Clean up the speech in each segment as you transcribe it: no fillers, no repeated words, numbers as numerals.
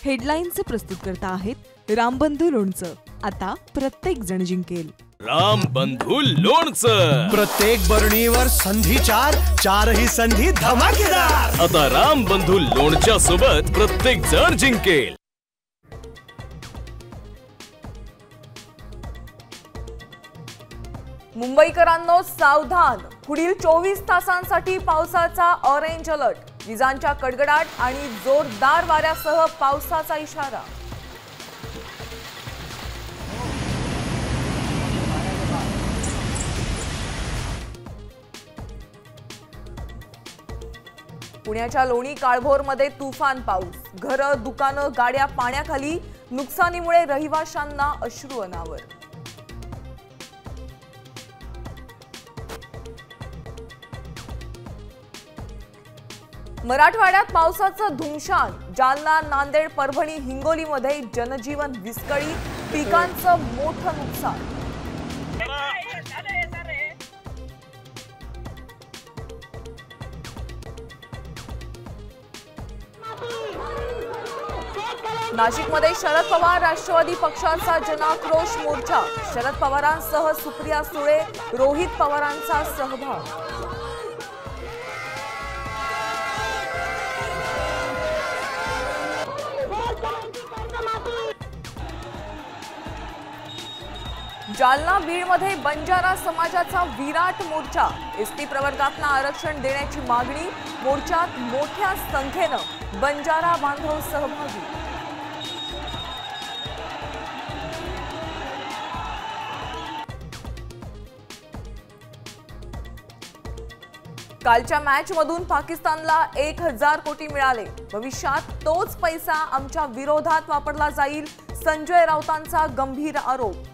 हेडलाईनचे प्रस्तुत करता आहेत रामबंधू लोणचं। आता प्रत्येक जण जिंकेल। रामबंधू लोणचं। प्रत्येक बरणीवर संधी चारही संधी धमाकेदार। आता रामबंधू लोणच्या सोबत प्रत्येक जण जिंकेल। मुंबईकरांनो सावधान, पुढील 24 तासांसाठी पावसाचा ऑरेंज अलर्ट। विजांच्या कडकडाट आणि जोरदार वाऱ्यासह पावसाचा इशारा। पुण्याच्या लोणी काळभोरमध्ये तुफान पाऊस। घरं, दुकानं, गाड्या पाण्याखाली। नुकसानीमुळे रहिवाशांना अश्रू अनावर। मराठवाड्यात पावसाचं धुमशान। जालना, नांदेड, परभणी, हिंगोलीमध्ये जनजीवन विस्कळीत। पिकांचं मोठं नुकसान। नाशिकमध्ये शरद पवार राष्ट्रवादी पक्षाचा जनाक्रोश मोर्चा। शरद पवारांसह सुप्रिया सुळे, रोहित पवारांचा सहभाग। जालना, बीडमध्ये बंजारा समाजाचा विराट मोर्चा। एसटी प्रवर्गातून आरक्षण देण्याची मागणी। मोर्चात मोठ्या संख्येनं बंजारा बांधव सहभागी। कालच्या मॅचमधून पाकिस्तानला 1000 कोटी मिळाले। भविष्यात तोच पैसा आमच्या विरोधात वापरला जाईल। संजय राऊतांचा गंभीर आरोप।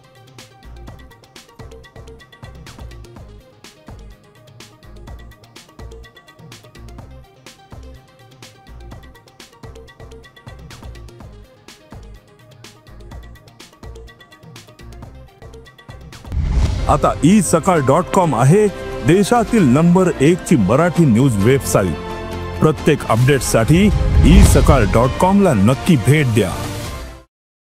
आता isakal.com आहे देशातील नंबर 1 ची मराठी न्यूज वेबसाईट। प्रत्येक अपडेटसाठी isakal.com ला नक्की भेट द्या।